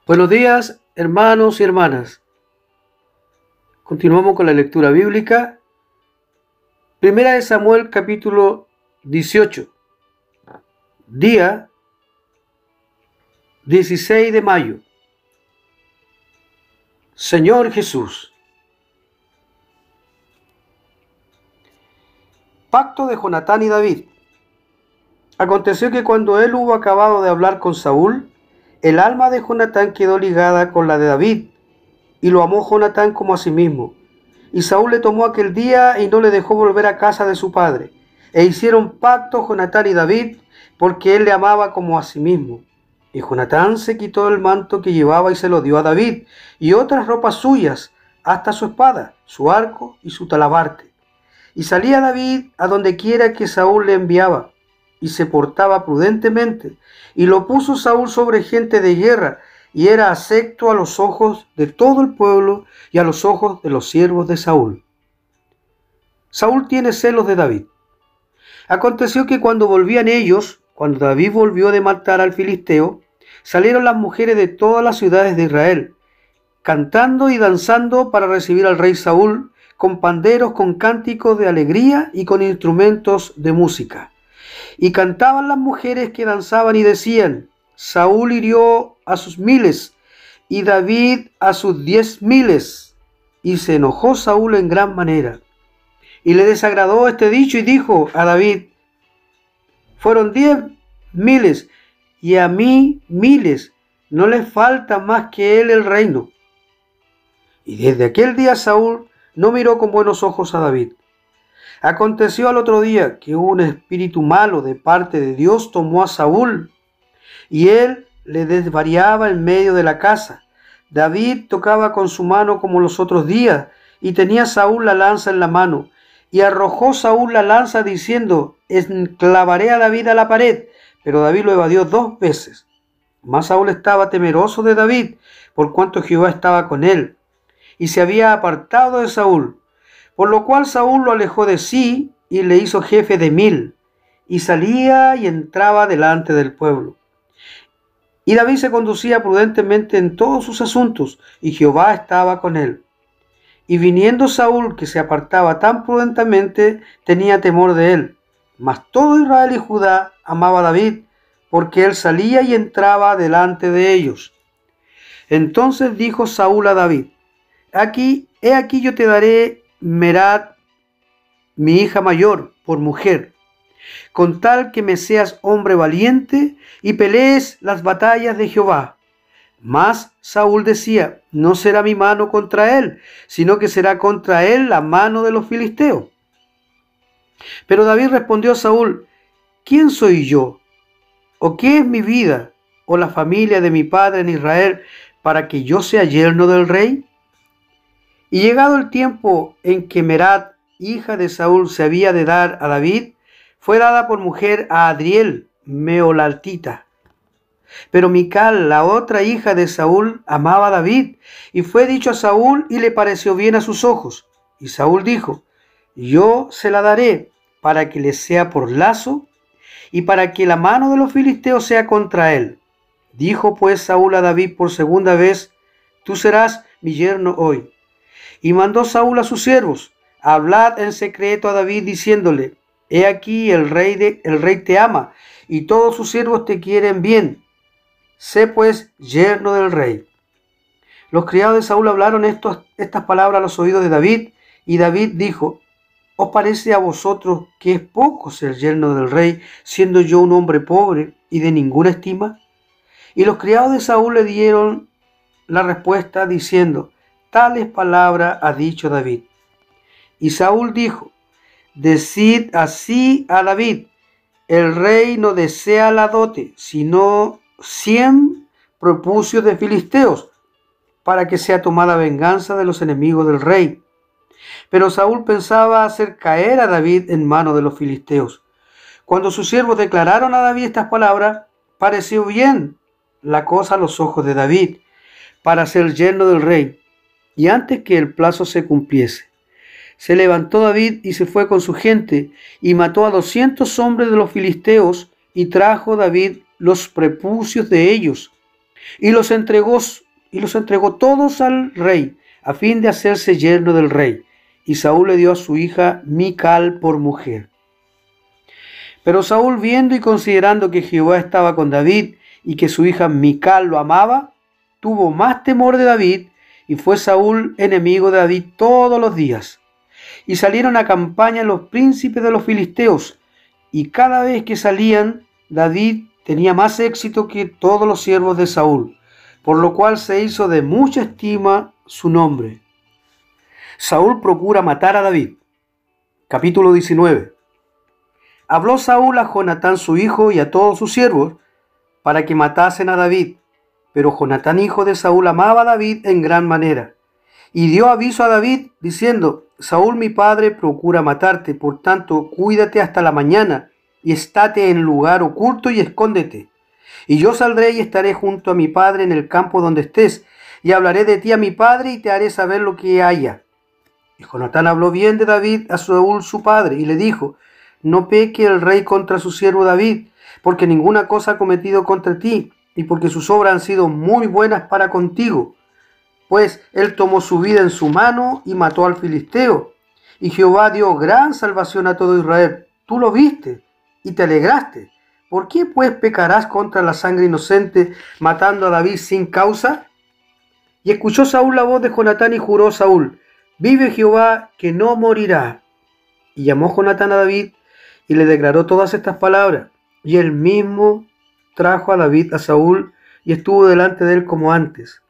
Buenos días, hermanos y hermanas. Continuamos con la lectura bíblica. Primera de Samuel, capítulo 18. Día 16 de mayo. Señor Jesús. Pacto de Jonatán y David. Aconteció que cuando él hubo acabado de hablar con Saúl, el alma de Jonatán quedó ligada con la de David, y lo amó Jonatán como a sí mismo. Y Saúl le tomó aquel día y no le dejó volver a casa de su padre. E hicieron pacto Jonatán y David, porque él le amaba como a sí mismo. Y Jonatán se quitó el manto que llevaba y se lo dio a David, y otras ropas suyas, hasta su espada, su arco y su talabarte. Y salía David a donde quiera que Saúl le enviaba, y se portaba prudentemente, y lo puso Saúl sobre gente de guerra, y era acepto a los ojos de todo el pueblo y a los ojos de los siervos de Saúl. Saúl tiene celos de David. Aconteció que cuando volvían ellos, cuando David volvió de matar al filisteo, salieron las mujeres de todas las ciudades de Israel, cantando y danzando para recibir al rey Saúl, con panderos, con cánticos de alegría y con instrumentos de música. Y cantaban las mujeres que danzaban y decían: Saúl hirió a sus 1000 y David a sus 10.000. Y se enojó Saúl en gran manera. Y le desagradó este dicho y dijo a David: fueron 10.000 y a mí 1000, no le falta más que él el reino. Y desde aquel día Saúl no miró con buenos ojos a David. Aconteció al otro día que un espíritu malo de parte de Dios tomó a Saúl, y él le desvariaba en medio de la casa. David tocaba con su mano como los otros días, y tenía Saúl la lanza en la mano. Y arrojó Saúl la lanza diciendo: enclavaré a David a la pared. Pero David lo evadió 2 veces. Mas Saúl estaba temeroso de David, por cuanto Jehová estaba con él, y se había apartado de Saúl. Por lo cual Saúl lo alejó de sí y le hizo jefe de 1000, y salía y entraba delante del pueblo. Y David se conducía prudentemente en todos sus asuntos, y Jehová estaba con él. Y viniendo Saúl, que se apartaba tan prudentemente, tenía temor de él. Mas todo Israel y Judá amaba a David, porque él salía y entraba delante de ellos. Entonces dijo Saúl a David: he aquí yo te daré Merab, mi hija mayor, por mujer, con tal que me seas hombre valiente y pelees las batallas de Jehová. Mas Saúl decía: no será mi mano contra él, sino que será contra él la mano de los filisteos. Pero David respondió a Saúl: ¿quién soy yo? ¿O qué es mi vida? ¿O la familia de mi padre en Israel, para que yo sea yerno del rey? Y llegado el tiempo en que Merab, hija de Saúl, se había de dar a David, fue dada por mujer a Adriel, meolaltita. Pero Mical, la otra hija de Saúl, amaba a David, y fue dicho a Saúl y le pareció bien a sus ojos. Y Saúl dijo: yo se la daré, para que le sea por lazo, y para que la mano de los filisteos sea contra él. Dijo pues Saúl a David por segunda vez: tú serás mi yerno hoy. Y mandó Saúl a sus siervos: hablad en secreto a David, diciéndole: he aquí el rey te ama, y todos sus siervos te quieren bien. Sé pues yerno del rey. Los criados de Saúl hablaron estas palabras a los oídos de David, y David dijo: ¿os parece a vosotros que es poco ser yerno del rey, siendo yo un hombre pobre y de ninguna estima? Y los criados de Saúl le dieron la respuesta diciendo: tales palabras ha dicho David. Y Saúl dijo: decid así a David: el rey no desea la dote, sino 100 propucios de filisteos, para que sea tomada venganza de los enemigos del rey. Pero Saúl pensaba hacer caer a David en mano de los filisteos. Cuando sus siervos declararon a David estas palabras, pareció bien la cosa a los ojos de David, para ser yerno del rey. Y antes que el plazo se cumpliese, se levantó David y se fue con su gente, y mató a 200 hombres de los filisteos, y trajo David los prepucios de ellos. y los entregó todos al rey, a fin de hacerse yerno del rey. Y Saúl le dio a su hija Mical por mujer. Pero Saúl, viendo y considerando que Jehová estaba con David y que su hija Mical lo amaba, tuvo más temor de David, y fue Saúl enemigo de David todos los días. Y salieron a campaña los príncipes de los filisteos, y cada vez que salían, David tenía más éxito que todos los siervos de Saúl, por lo cual se hizo de mucha estima su nombre. Saúl procura matar a David. Capítulo 19. Habló Saúl a Jonatán su hijo y a todos sus siervos para que matasen a David. Pero Jonatán hijo de Saúl amaba a David en gran manera. Y dio aviso a David diciendo: Saúl mi padre procura matarte, por tanto cuídate hasta la mañana y estate en lugar oculto y escóndete. Y yo saldré y estaré junto a mi padre en el campo donde estés, y hablaré de ti a mi padre y te haré saber lo que haya. Y Jonatán habló bien de David a Saúl su padre y le dijo: no peque el rey contra su siervo David, porque ninguna cosa ha cometido contra ti, y porque sus obras han sido muy buenas para contigo. Pues él tomó su vida en su mano y mató al filisteo. Y Jehová dio gran salvación a todo Israel. Tú lo viste y te alegraste. ¿Por qué pues pecarás contra la sangre inocente, matando a David sin causa? Y escuchó Saúl la voz de Jonatán y juró Saúl: vive Jehová, que no morirá. Y llamó Jonatán a David y le declaró todas estas palabras. Y él mismo trajo a David a Saúl y estuvo delante de él como antes.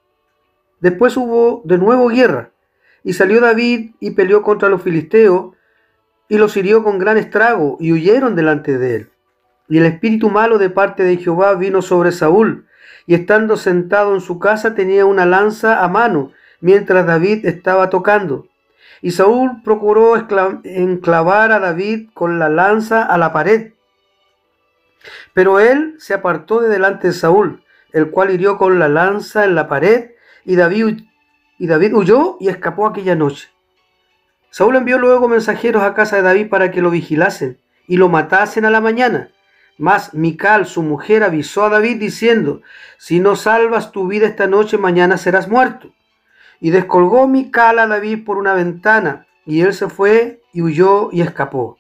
Después hubo de nuevo guerra, y salió David y peleó contra los filisteos, y los hirió con gran estrago, y huyeron delante de él. Y el espíritu malo de parte de Jehová vino sobre Saúl, y estando sentado en su casa tenía una lanza a mano, mientras David estaba tocando. Y Saúl procuró enclavar a David con la lanza a la pared. Pero él se apartó de delante de Saúl, el cual hirió con la lanza en la pared, y David huyó y escapó aquella noche. Saúl envió luego mensajeros a casa de David para que lo vigilasen y lo matasen a la mañana. Mas Mical, su mujer, avisó a David diciendo: si no salvas tu vida esta noche, mañana serás muerto. Y descolgó Mical a David por una ventana, y él se fue y huyó y escapó.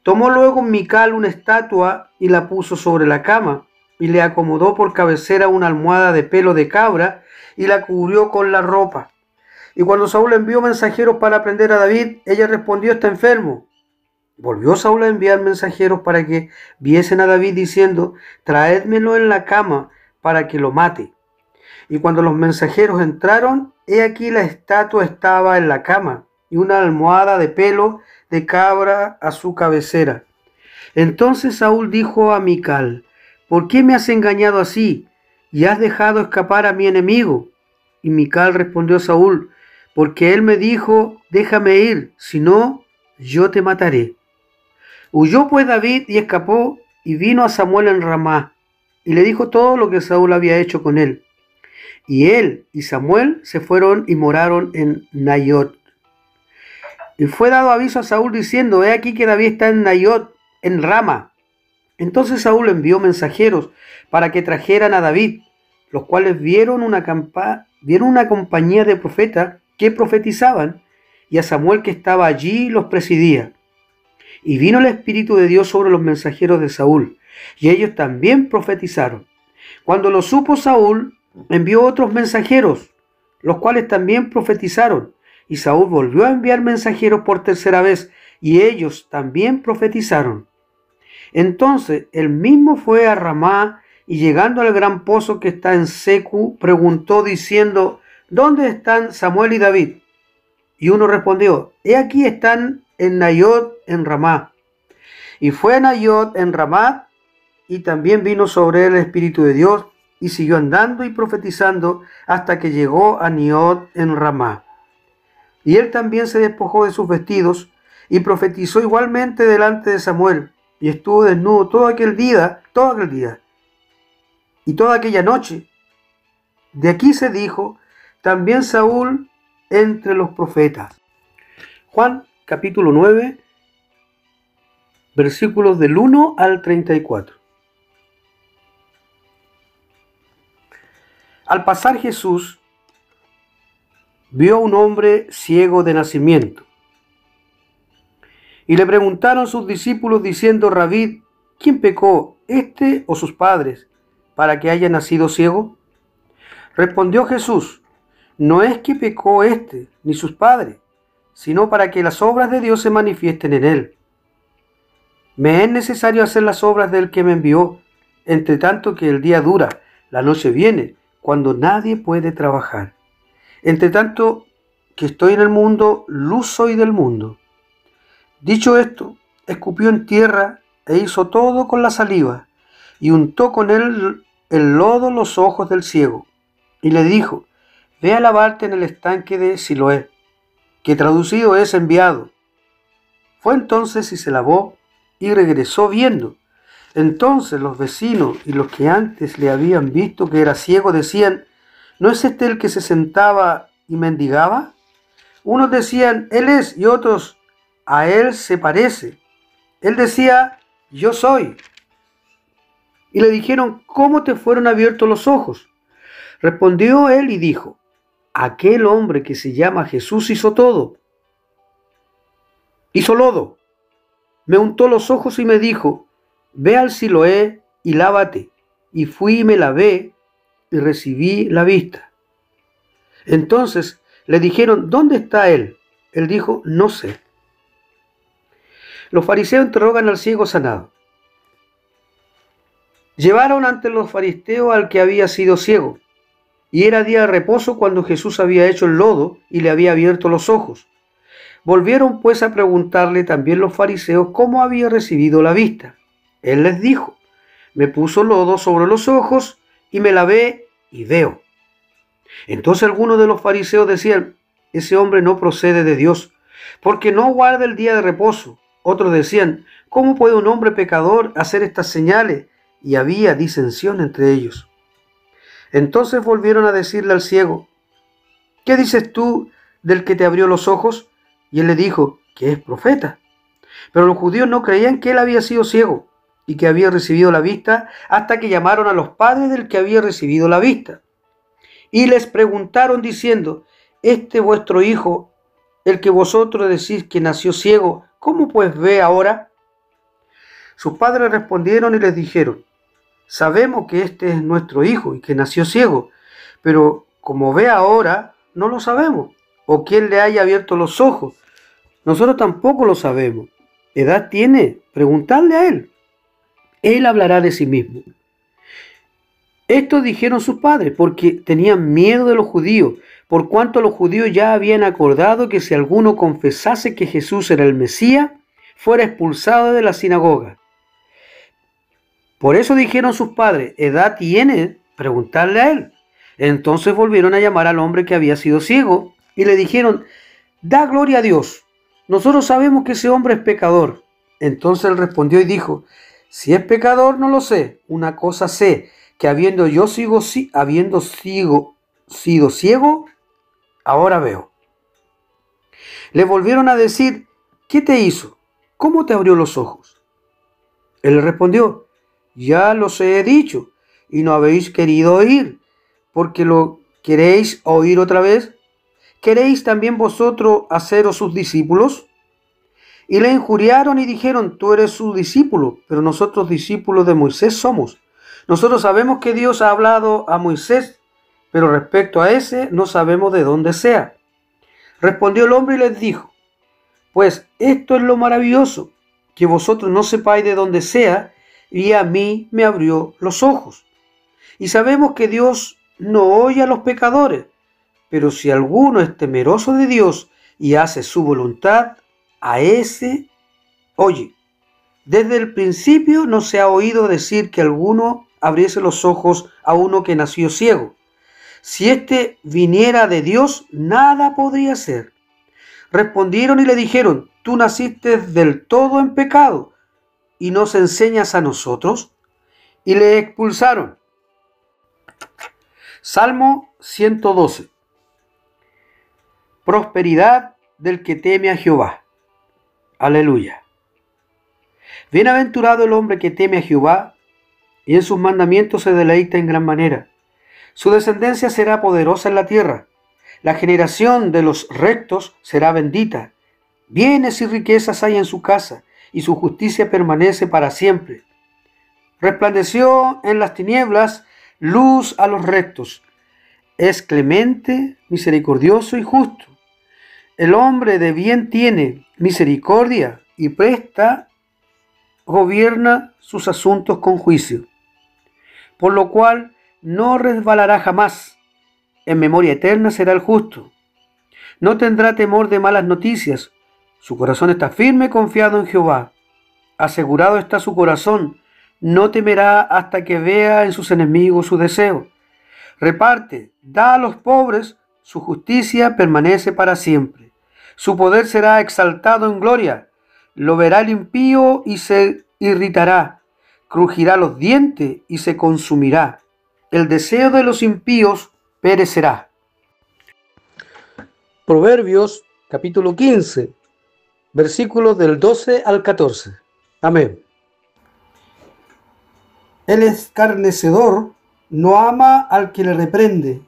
Tomó luego Mical una estatua y la puso sobre la cama, y le acomodó por cabecera una almohada de pelo de cabra, y la cubrió con la ropa. Y cuando Saúl envió mensajeros para prender a David, ella respondió: está enfermo. Volvió Saúl a enviar mensajeros para que viesen a David, diciendo: traédmelo en la cama para que lo mate. Y cuando los mensajeros entraron, he aquí la estatua estaba en la cama, y una almohada de pelo de cabra a su cabecera. Entonces Saúl dijo a Mical: ¿por qué me has engañado así, y has dejado escapar a mi enemigo? Y Mical respondió a Saúl: porque él me dijo: déjame ir, si no, yo te mataré. Huyó pues David y escapó, y vino a Samuel en Ramá, y le dijo todo lo que Saúl había hecho con él. Y él y Samuel se fueron y moraron en Naiot. Y fue dado aviso a Saúl diciendo: he aquí que David está en Naiot, en Rama. Entonces Saúl envió mensajeros para que trajeran a David, los cuales vieron una compañía de profetas que profetizaban, y a Samuel que estaba allí los presidía. Y vino el Espíritu de Dios sobre los mensajeros de Saúl, y ellos también profetizaron. Cuando lo supo Saúl, envió otros mensajeros, los cuales también profetizaron. Y Saúl volvió a enviar mensajeros por tercera vez, y ellos también profetizaron. Entonces él mismo fue a Ramá, y llegando al gran pozo que está en Secu, preguntó diciendo: ¿dónde están Samuel y David? Y uno respondió: he aquí están en Naiot, en Ramá. Y fue a Naiot, en Ramá, y también vino sobre él el Espíritu de Dios, y siguió andando y profetizando hasta que llegó a Naiot, en Ramá. Y él también se despojó de sus vestidos y profetizó igualmente delante de Samuel, y estuvo desnudo todo aquel día y toda aquella noche. De aquí se dijo también Saúl entre los profetas. Juan capítulo 9, versículos del 1 al 34. Al pasar Jesús, vio a un hombre ciego de nacimiento. Y le preguntaron sus discípulos diciendo: Rabí, ¿quién pecó, este o sus padres, para que haya nacido ciego? Respondió Jesús: no es que pecó este ni sus padres, sino para que las obras de Dios se manifiesten en él. Me es necesario hacer las obras del que me envió, entre tanto que el día dura, la noche viene, cuando nadie puede trabajar. Entre tanto que estoy en el mundo, luz soy del mundo. Dicho esto, escupió en tierra e hizo todo con la saliva, y untó con él el lodo los ojos del ciego, y le dijo: ve a lavarte en el estanque de Siloé, que traducido es enviado. Fue entonces y se lavó, y regresó viendo. Entonces los vecinos y los que antes le habían visto que era ciego decían: ¿no es este el que se sentaba y mendigaba? Unos decían: él es, y otros: a él se parece. Él decía: yo soy. Y le dijeron: ¿cómo te fueron abiertos los ojos? Respondió él y dijo: aquel hombre que se llama Jesús hizo todo. Hizo lodo, me untó los ojos y me dijo: ve al Siloé y lávate. Y fui y me lavé y recibí la vista. Entonces le dijeron: ¿dónde está él? Él dijo: no sé. Los fariseos interrogan al ciego sanado. Llevaron ante los fariseos al que había sido ciego, y era día de reposo cuando Jesús había hecho el lodo y le había abierto los ojos. Volvieron pues a preguntarle también los fariseos cómo había recibido la vista. Él les dijo: me puso lodo sobre los ojos y me lavé y veo. Entonces algunos de los fariseos decían: ese hombre no procede de Dios, porque no guarda el día de reposo. Otros decían: ¿cómo puede un hombre pecador hacer estas señales? Y había disensión entre ellos. Entonces volvieron a decirle al ciego: ¿qué dices tú del que te abrió los ojos? Y él le dijo que es profeta. Pero los judíos no creían que él había sido ciego y que había recibido la vista, hasta que llamaron a los padres del que había recibido la vista. Y les preguntaron diciendo: este vuestro hijo, el que vosotros decís que nació ciego, ¿cómo pues ve ahora? Sus padres respondieron y les dijeron: sabemos que este es nuestro hijo y que nació ciego, pero como ve ahora, no lo sabemos. O quién le haya abierto los ojos, nosotros tampoco lo sabemos. ¿Edad tiene? Preguntadle a él. Él hablará de sí mismo. Esto dijeron sus padres porque tenían miedo de los judíos, por cuanto los judíos ya habían acordado que si alguno confesase que Jesús era el Mesías, fuera expulsado de la sinagoga. Por eso dijeron sus padres: ¿edad tiene? Preguntarle a él. Entonces volvieron a llamar al hombre que había sido ciego y le dijeron: da gloria a Dios. Nosotros sabemos que ese hombre es pecador. Entonces él respondió y dijo: si es pecador no lo sé. Una cosa sé, que habiendo sido ciego, ahora veo. Le volvieron a decir: ¿qué te hizo? ¿Cómo te abrió los ojos? Él respondió: ya los he dicho, y no habéis querido oír, porque lo queréis oír otra vez. ¿Queréis también vosotros haceros sus discípulos? Y le injuriaron y dijeron: tú eres su discípulo, pero nosotros discípulos de Moisés somos. Nosotros sabemos que Dios ha hablado a Moisés, pero respecto a ese no sabemos de dónde sea. Respondió el hombre y les dijo: pues esto es lo maravilloso, que vosotros no sepáis de dónde sea, y a mí me abrió los ojos. Y sabemos que Dios no oye a los pecadores, pero si alguno es temeroso de Dios y hace su voluntad, a ese oye. Desde el principio no se ha oído decir que alguno abriese los ojos a uno que nació ciego. Si éste viniera de Dios, nada podría hacer. Respondieron y le dijeron: tú naciste del todo en pecado, ¿y nos enseñas a nosotros? Y le expulsaron. Salmo 112. Prosperidad del que teme a Jehová. Aleluya. Bienaventurado el hombre que teme a Jehová y en sus mandamientos se deleita en gran manera. Su descendencia será poderosa en la tierra. La generación de los rectos será bendita. Bienes y riquezas hay en su casa, y su justicia permanece para siempre. Resplandeció en las tinieblas luz a los rectos. Es clemente, misericordioso y justo. El hombre de bien tiene misericordia y gobierna sus asuntos con juicio. Por lo cual no resbalará jamás. En memoria eterna será el justo. No tendrá temor de malas noticias. Su corazón está firme, confiado en Jehová. Asegurado está su corazón. No temerá hasta que vea en sus enemigos su deseo. Reparte, da a los pobres, su justicia permanece para siempre. Su poder será exaltado en gloria. Lo verá el impío y se irritará. Crujirá los dientes y se consumirá. El deseo de los impíos perecerá. Proverbios capítulo 15, versículos del 12 al 14. Amén. El escarnecedor no ama al que le reprende,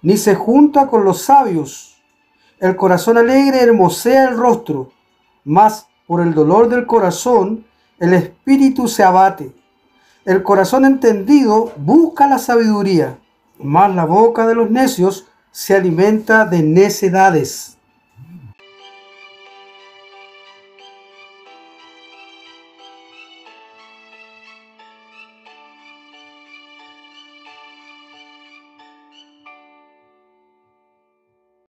ni se junta con los sabios. El corazón alegre hermosea el rostro, mas por el dolor del corazón el espíritu se abate. El corazón entendido busca la sabiduría, mas la boca de los necios se alimenta de necedades.